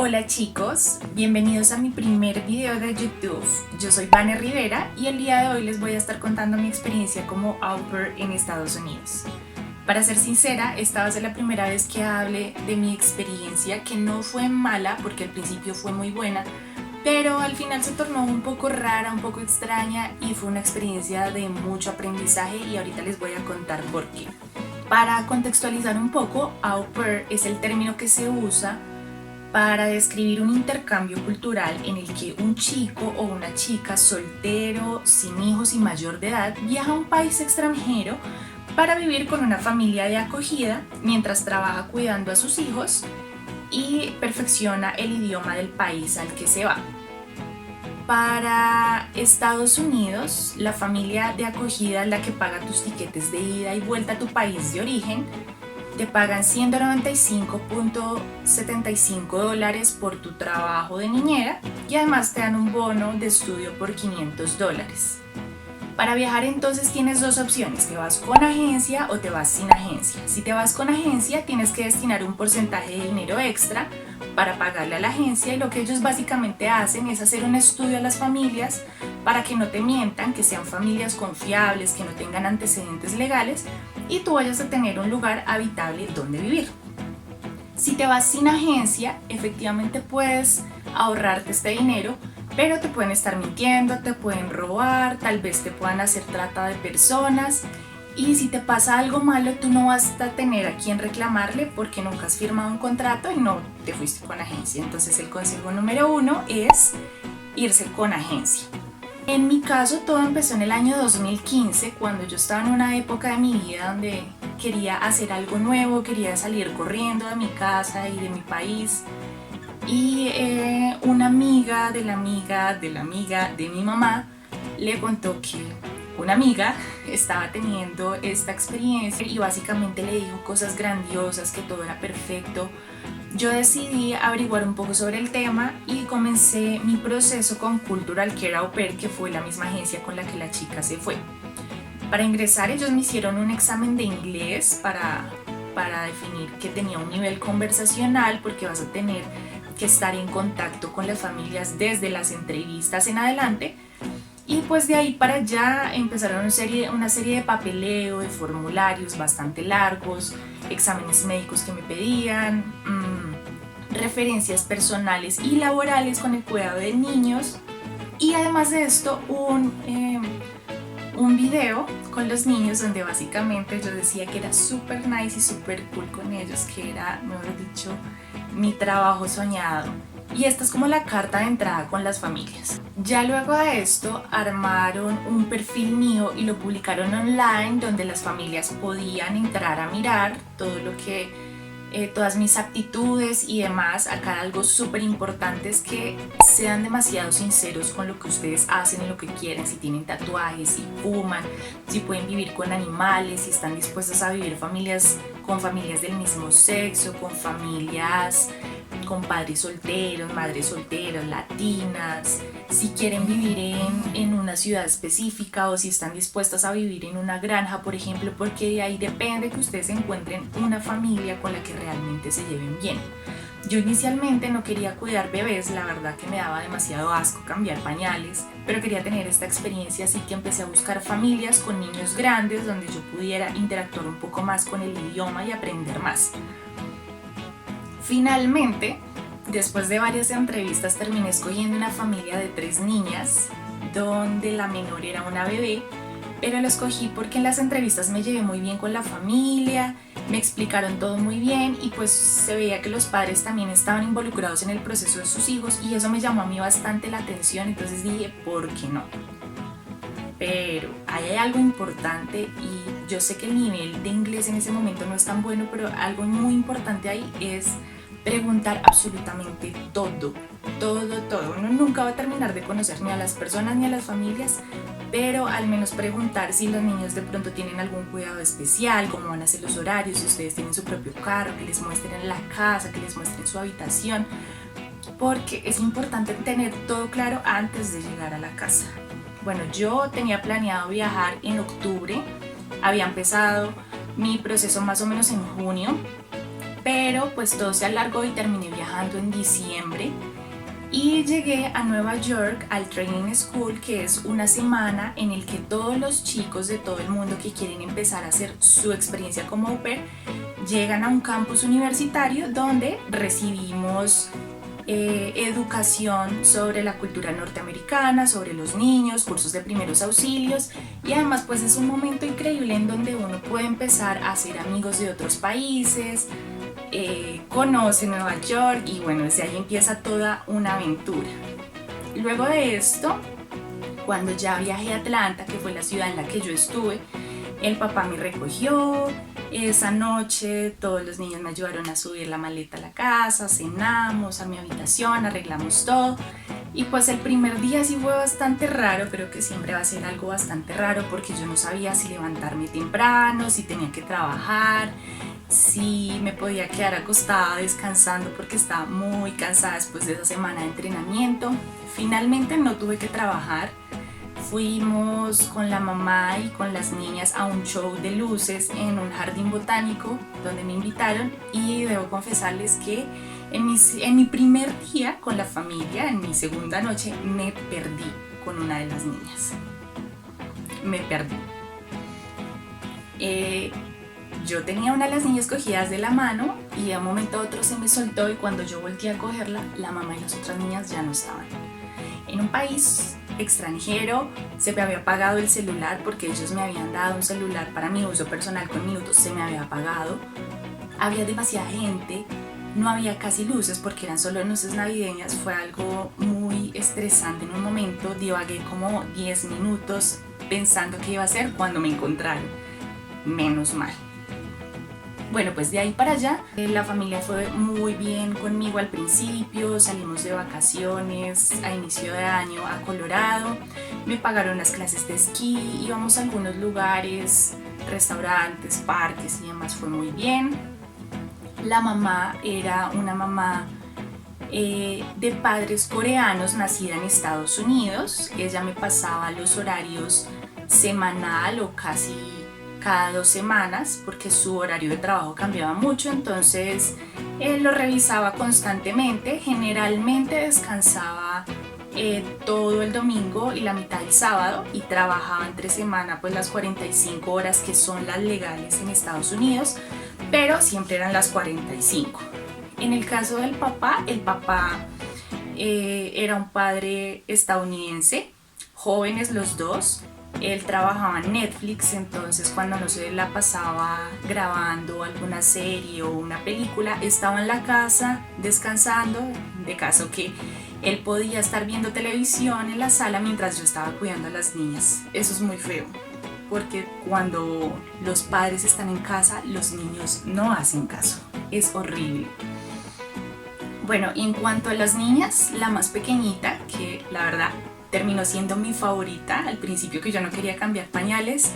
Hola chicos, bienvenidos a mi primer video de YouTube. Yo soy Vane Rivera y el día de hoy les voy a estar contando mi experiencia como au pair en Estados Unidos. Para ser sincera, esta va a ser la primera vez que hable de mi experiencia, que no fue mala porque al principio fue muy buena, pero al final se tornó un poco rara, un poco extraña y fue una experiencia de mucho aprendizaje y ahorita les voy a contar por qué. Para contextualizar un poco, au pair es el término que se usa para describir un intercambio cultural en el que un chico o una chica soltero, sin hijos y mayor de edad viaja a un país extranjero para vivir con una familia de acogida mientras trabaja cuidando a sus hijos y perfecciona el idioma del país al que se va. Para Estados Unidos, la familia de acogida es la que paga tus tiquetes de ida y vuelta a tu país de origen. Te pagan $195.75 por tu trabajo de niñera y además te dan un bono de estudio por $500. Para viajar entonces tienes dos opciones, te vas con agencia o te vas sin agencia. Si te vas con agencia tienes que destinar un porcentaje de dinero extra para pagarle a la agencia y lo que ellos básicamente hacen es hacer un estudio a las familias para que no te mientan, que sean familias confiables, que no tengan antecedentes legales y tú vayas a tener un lugar habitable donde vivir. Si te vas sin agencia, efectivamente puedes ahorrarte este dinero, pero te pueden estar mintiendo, te pueden robar, tal vez te puedan hacer trata de personas y si te pasa algo malo tú no vas a tener a quién reclamarle porque nunca has firmado un contrato y no te fuiste con agencia. Entonces el consejo número 1 es irse con agencia. En mi caso todo empezó en el año 2015 cuando yo estaba en una época de mi vida donde quería hacer algo nuevo, quería salir corriendo de mi casa y de mi país y una amiga de la amiga de la amiga de mi mamá le contó que una amiga estaba teniendo esta experiencia y básicamente le dijo cosas grandiosas, que todo era perfecto. Yo decidí averiguar un poco sobre el tema y comencé mi proceso con Cultural Care Au Pair, que fue la misma agencia con la que la chica se fue. Para ingresar ellos me hicieron un examen de inglés para definir que tenía un nivel conversacional, porque vas a tener que estar en contacto con las familias desde las entrevistas en adelante. Y pues de ahí para allá empezaron una serie de papeleo, de formularios bastante largos, exámenes médicos que me pedían, referencias personales y laborales con el cuidado de niños y además de esto un video con los niños donde básicamente yo decía que era súper nice y súper cool con ellos, que era, mejor dicho, mi trabajo soñado. Y esta es como la carta de entrada con las familias. Ya luego de esto armaron un perfil mío y lo publicaron online donde las familias podían entrar a mirar todo lo que todas mis aptitudes y demás. Acá algo súper importante es que sean demasiado sinceros con lo que ustedes hacen y lo que quieren, si tienen tatuajes, si fuman, si pueden vivir con animales, si están dispuestos a vivir con familias del mismo sexo, con familias con padres solteros, madres solteras, latinas, si quieren vivir en una ciudad específica o si están dispuestas a vivir en una granja, por ejemplo, porque de ahí depende que ustedes encuentren una familia con la que realmente se lleven bien. Yo inicialmente no quería cuidar bebés, la verdad que me daba demasiado asco cambiar pañales, pero quería tener esta experiencia, así que empecé a buscar familias con niños grandes donde yo pudiera interactuar un poco más con el idioma y aprender más. Finalmente, después de varias entrevistas, terminé escogiendo una familia de 3 niñas, donde la menor era una bebé, pero lo escogí porque en las entrevistas me llevé muy bien con la familia, me explicaron todo muy bien y pues se veía que los padres también estaban involucrados en el proceso de sus hijos y eso me llamó a mí bastante la atención, entonces dije, ¿por qué no? Pero hay algo importante y yo sé que el nivel de inglés en ese momento no es tan bueno, pero algo muy importante ahí es preguntar absolutamente todo. Uno nunca va a terminar de conocer ni a las personas ni a las familias, pero al menos preguntar si los niños de pronto tienen algún cuidado especial, cómo van a ser los horarios, si ustedes tienen su propio carro, que les muestren en la casa, que les muestren su habitación, porque es importante tener todo claro antes de llegar a la casa. Bueno, yo tenía planeado viajar en octubre, había empezado mi proceso más o menos en junio, pero pues todo se alargó y terminé viajando en diciembre y llegué a Nueva York al Training School, que es una semana en el que todos los chicos de todo el mundo que quieren empezar a hacer su experiencia como au pair llegan a un campus universitario donde recibimos educación sobre la cultura norteamericana, sobre los niños, cursos de primeros auxilios, y además pues es un momento increíble en donde uno puede empezar a hacer amigos de otros países, conoce Nueva York y bueno, desde ahí empieza toda una aventura. Luego de esto, cuando ya viajé a Atlanta, que fue la ciudad en la que yo estuve, el papá me recogió. Esa noche todos los niños me ayudaron a subir la maleta a la casa, cenamos a mi habitación, arreglamos todo. Y pues el primer día sí fue bastante raro, creo que siempre va a ser algo bastante raro porque yo no sabía si levantarme temprano, si tenía que trabajar, si me podía quedar acostada descansando porque estaba muy cansada después de esa semana de entrenamiento. Finalmente no tuve que trabajar. Fuimos con la mamá y con las niñas a un show de luces en un jardín botánico donde me invitaron, y debo confesarles que en mi primer día con la familia, en mi segunda noche, me perdí con una de las niñas. Me perdí. Yo tenía una de las niñas cogidas de la mano y de un momento a otro se me soltó, y cuando yo volteé a cogerla, la mamá y las otras niñas ya no estaban. En un país extranjero se me había apagado el celular porque ellos me habían dado un celular para mi uso personal con minutos, se me había apagado. Había demasiada gente, no había casi luces porque eran solo luces navideñas. Fue algo muy estresante. En un momento divagué como 10 minutos pensando qué iba a hacer cuando me encontraron. Menos mal. Bueno, pues de ahí para allá la familia fue muy bien conmigo al principio. Salimos de vacaciones a inicio de año a Colorado, me pagaron las clases de esquí, íbamos a algunos lugares, restaurantes, parques y demás. Fue muy bien. La mamá era una mamá de padres coreanos, nacida en Estados Unidos. Ella me pasaba los horarios semanal o casi cada 2 semanas porque su horario de trabajo cambiaba mucho, entonces él lo revisaba constantemente. Generalmente descansaba todo el domingo y la mitad del sábado, y trabajaba entre semana pues las 45 horas que son las legales en Estados Unidos, pero siempre eran las 45. En el caso del papá, el papá era un padre estadounidense, jóvenes los dos. Él trabajaba en Netflix, entonces cuando no se la pasaba grabando alguna serie o una película, estaba en la casa descansando, de caso que él podía estar viendo televisión en la sala mientras yo estaba cuidando a las niñas. Eso es muy feo, porque cuando los padres están en casa, los niños no hacen caso. Es horrible. Bueno, y en cuanto a las niñas, la más pequeñita, que la verdad terminó siendo mi favorita, al principio que yo no quería cambiar pañales,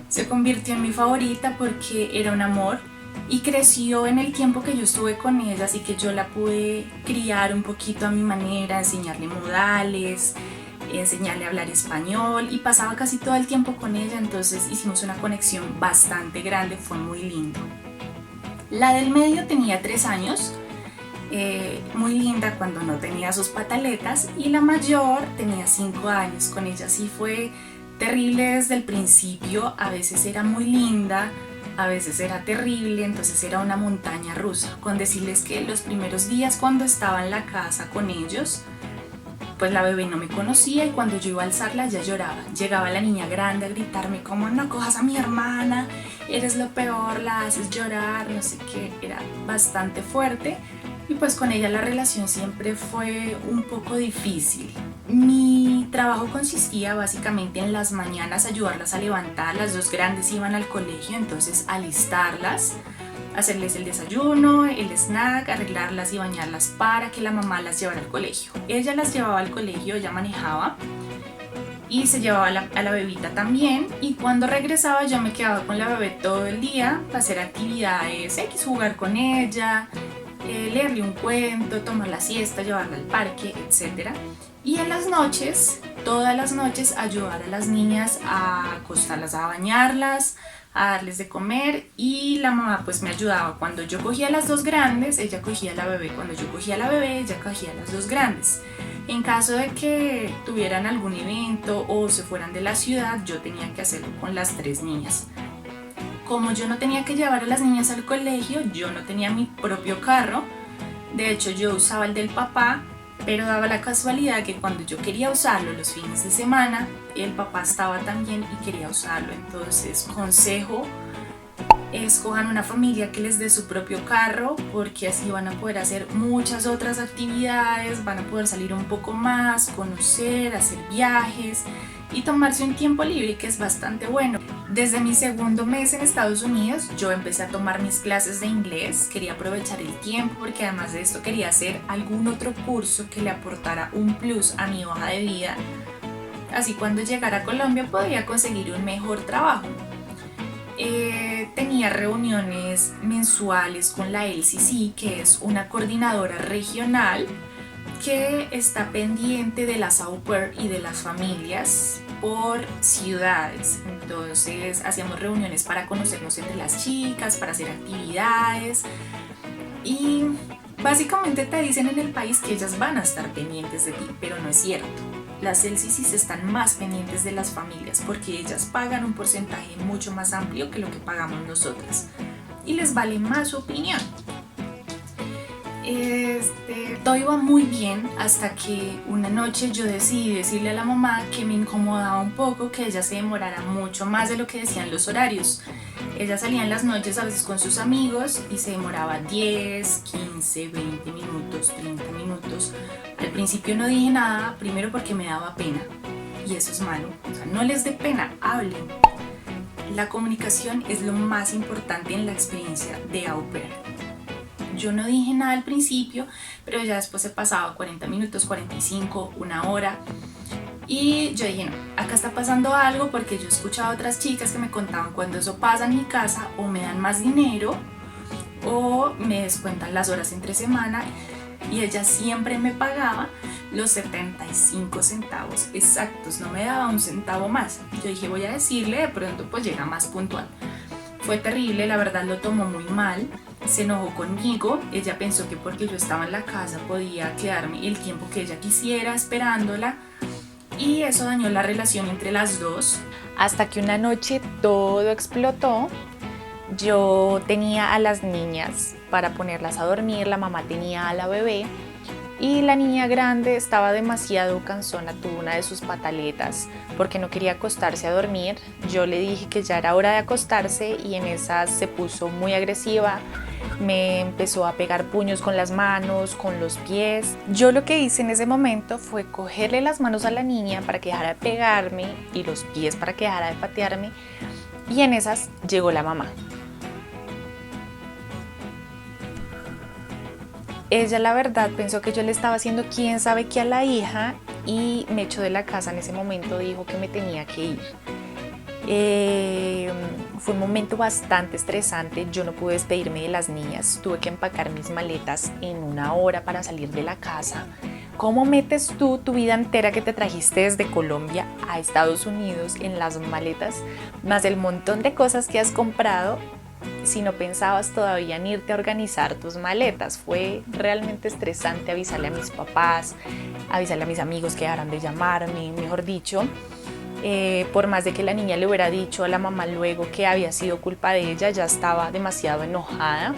se convirtió en mi favorita porque era un amor y creció en el tiempo que yo estuve con ella, así que yo la pude criar un poquito a mi manera, enseñarle modales, enseñarle a hablar español, y pasaba casi todo el tiempo con ella, entonces hicimos una conexión bastante grande, fue muy lindo. La del medio tenía 3 años, muy linda cuando no tenía sus pataletas, y la mayor tenía 5 años. Con ella sí fue terrible desde el principio. A veces era muy linda, a veces era terrible, entonces era una montaña rusa. Con decirles que los primeros días cuando estaba en la casa con ellos, pues la bebé no me conocía, y cuando yo iba a alzarla ya lloraba. Llegaba la niña grande a gritarme como: no cojas a mi hermana, eres lo peor, la haces llorar, no sé qué. Era bastante fuerte. Y pues con ella la relación siempre fue un poco difícil. Mi trabajo consistía básicamente en las mañanas ayudarlas a levantar. Las 2 grandes iban al colegio, entonces alistarlas, hacerles el desayuno, el snack, arreglarlas y bañarlas para que la mamá las llevara al colegio. Ella las llevaba al colegio, ella manejaba, y se llevaba a la bebita también, y cuando regresaba yo me quedaba con la bebé todo el día para hacer actividades X, jugar con ella, leerle un cuento, tomar la siesta, llevarla al parque, etc. Y en las noches, todas las noches, ayudar a las niñas a acostarlas, a bañarlas, a darles de comer y la mamá pues me ayudaba. Cuando yo cogía las dos grandes, ella cogía la bebé. Cuando yo cogía la bebé, ella cogía las dos grandes. En caso de que tuvieran algún evento o se fueran de la ciudad, yo tenía que hacerlo con las tres niñas. Como yo no tenía que llevar a las niñas al colegio, yo no tenía mi propio carro. De hecho, yo usaba el del papá, pero daba la casualidad que cuando yo quería usarlo los fines de semana, el papá estaba también y quería usarlo. Entonces, consejo, escojan una familia que les dé su propio carro, porque así van a poder hacer muchas otras actividades, van a poder salir un poco más, conocer, hacer viajes y tomarse un tiempo libre, que es bastante bueno. Desde mi segundo mes en Estados Unidos yo empecé a tomar mis clases de inglés. Quería aprovechar el tiempo porque además de esto quería hacer algún otro curso que le aportara un plus a mi hoja de vida. Así cuando llegara a Colombia podría conseguir un mejor trabajo. Tenía reuniones mensuales con la LCC, que es una coordinadora regional que está pendiente de las au pair y de las familias por ciudades. Entonces hacíamos reuniones para conocernos entre las chicas, para hacer actividades y básicamente te dicen en el país que ellas van a estar pendientes de ti, pero no es cierto. Las LCCs están más pendientes de las familias porque ellas pagan un porcentaje mucho más amplio que lo que pagamos nosotras y les vale más su opinión. Todo iba muy bien hasta que una noche yo decidí decirle a la mamá que me incomodaba un poco que ella se demorara mucho más de lo que decían los horarios. Ella salía en las noches a veces con sus amigos y se demoraba 10, 15, 20 minutos, 30 minutos. Al principio no dije nada, primero porque me daba pena y eso es malo. O sea, no les dé pena, hablen. La comunicación es lo más importante en la experiencia de au pair. Yo no dije nada al principio, pero ya después se pasaba 40 minutos, 45, una hora. Y yo dije, no, acá está pasando algo porque yo he escuchado a otras chicas que me contaban cuando eso pasa en mi casa, o me dan más dinero o me descuentan las horas entre semana. Y ella siempre me pagaba los 75 centavos exactos, no me daba un centavo más. Yo dije, voy a decirle, de pronto pues llega más puntual. Fue terrible, la verdad lo tomó muy mal, se enojó conmigo, ella pensó que porque yo estaba en la casa podía quedarme el tiempo que ella quisiera esperándola y eso dañó la relación entre las dos. Hasta que una noche todo explotó. Yo tenía a las niñas para ponerlas a dormir, la mamá tenía a la bebé y la niña grande estaba demasiado cansona, tuvo una de sus pataletas porque no quería acostarse a dormir. Yo le dije que ya era hora de acostarse y en esas se puso muy agresiva, me empezó a pegar puños con las manos, con los pies. Yo lo que hice en ese momento fue cogerle las manos a la niña para que dejara de pegarme y los pies para que dejara de patearme y en esas llegó la mamá. Ella la verdad pensó que yo le estaba haciendo quién sabe qué a la hija y me echó de la casa en ese momento, dijo que me tenía que ir. Fue un momento bastante estresante, yo no pude despedirme de las niñas, tuve que empacar mis maletas en una hora para salir de la casa. ¿Cómo metes tú tu vida entera que te trajiste desde Colombia a Estados Unidos en las maletas, más el montón de cosas que has comprado? Si no pensabas todavía en irte a organizar tus maletas. Fue realmente estresante avisarle a mis papás, avisarle a mis amigos que dejaran de llamarme, mejor dicho. Por más de que la niña le hubiera dicho a la mamá luego que había sido culpa de ella, ya estaba demasiado enojada.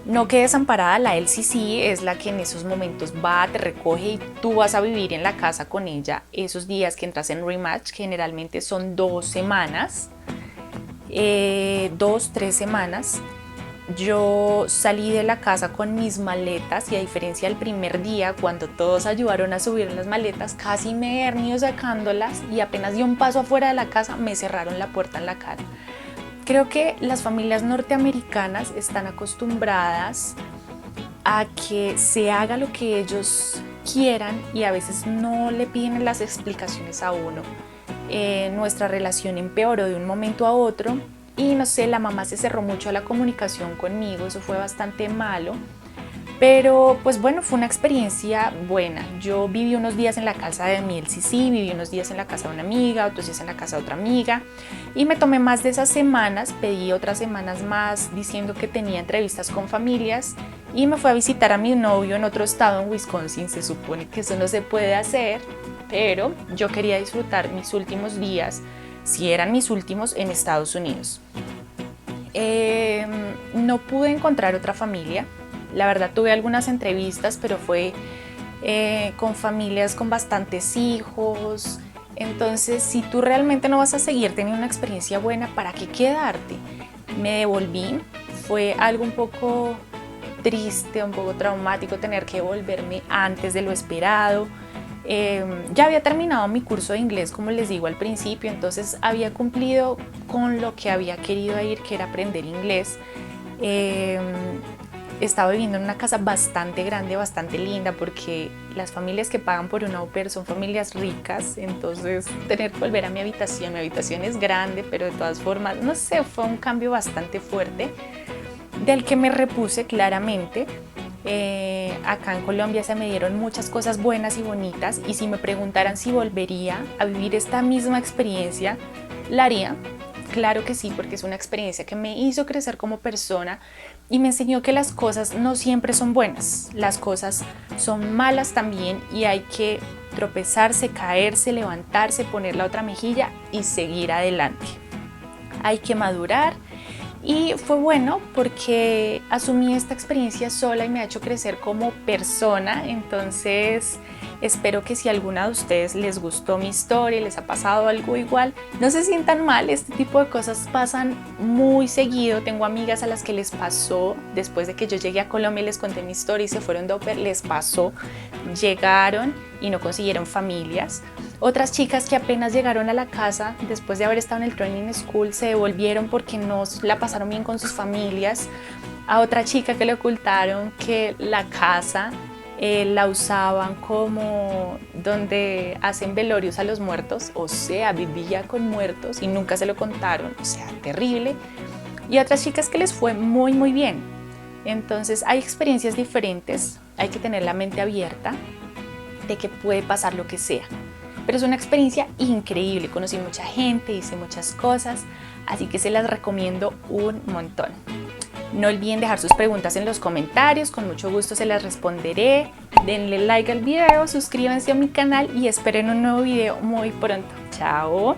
No quedes amparada, la LCC es la que en esos momentos va, te recoge y tú vas a vivir en la casa con ella esos días que entras en rematch, generalmente son 2 semanas. 2-3 semanas. Yo salí de la casa con mis maletas y a diferencia del primer día cuando todos ayudaron a subir las maletas, casi me hernio sacándolas y apenas di un paso afuera de la casa me cerraron la puerta en la cara. Creo que las familias norteamericanas están acostumbradas a que se haga lo que ellos quieran y a veces no le piden las explicaciones a uno. Nuestra relación empeoró de un momento a otro y no sé, la mamá se cerró mucho a la comunicación conmigo, eso fue bastante malo, Pero pues bueno, fue una experiencia buena. Yo viví unos días en la casa de mi LCC, viví unos días en la casa de una amiga, otros días en la casa de otra amiga y me tomé más de esas semanas, pedí otras semanas más diciendo que tenía entrevistas con familias y me fui a visitar a mi novio en otro estado, en Wisconsin. Se supone que eso no se puede hacer, pero yo quería disfrutar mis últimos días, si eran mis últimos, en Estados Unidos. No pude encontrar otra familia. La verdad tuve algunas entrevistas, pero fue con familias con bastantes hijos. Entonces, si tú realmente no vas a seguir teniendo una experiencia buena, ¿para qué quedarte? Me devolví. Fue algo un poco triste, un poco traumático tener que volverme antes de lo esperado. Ya había terminado mi curso de inglés, como les digo al principio, entonces había cumplido con lo que había querido ir, que era aprender inglés. Estaba viviendo en una casa bastante grande, bastante linda, porque las familias que pagan por un au pair son familias ricas, entonces tener que volver a mi habitación es grande, pero de todas formas, no sé, fue un cambio bastante fuerte, del que me repuse claramente. Acá en Colombia se me dieron muchas cosas buenas y bonitas, y si me preguntaran si volvería a vivir esta misma experiencia, la haría. Claro que sí, porque es una experiencia que me hizo crecer como persona y me enseñó que las cosas no siempre son buenas, las cosas son malas también y hay que tropezarse, caerse, levantarse, poner la otra mejilla y seguir adelante. Hay que madurar y fue bueno porque asumí esta experiencia sola y me ha hecho crecer como persona. Entonces espero que si a alguna de ustedes les gustó mi historia y les ha pasado algo igual, no se sientan mal. Este tipo de cosas pasan muy seguido. Tengo amigas a las que les pasó después de que yo llegué a Colombia y les conté mi historia y se fueron de au pair, les pasó, llegaron y no consiguieron familias. Otras chicas que apenas llegaron a la casa después de haber estado en el training school se devolvieron porque no la pasaron bien con sus familias. A otra chica que le ocultaron que la casa la usaban como donde hacen velorios a los muertos, o sea, vivía con muertos y nunca se lo contaron, o sea, terrible. Y a otras chicas que les fue muy muy bien. Entonces hay experiencias diferentes, hay que tener la mente abierta de que puede pasar lo que sea. Pero es una experiencia increíble, conocí mucha gente, hice muchas cosas, así que se las recomiendo un montón. No olviden dejar sus preguntas en los comentarios, con mucho gusto se las responderé. Denle like al video, suscríbanse a mi canal y esperen un nuevo video muy pronto. ¡Chao!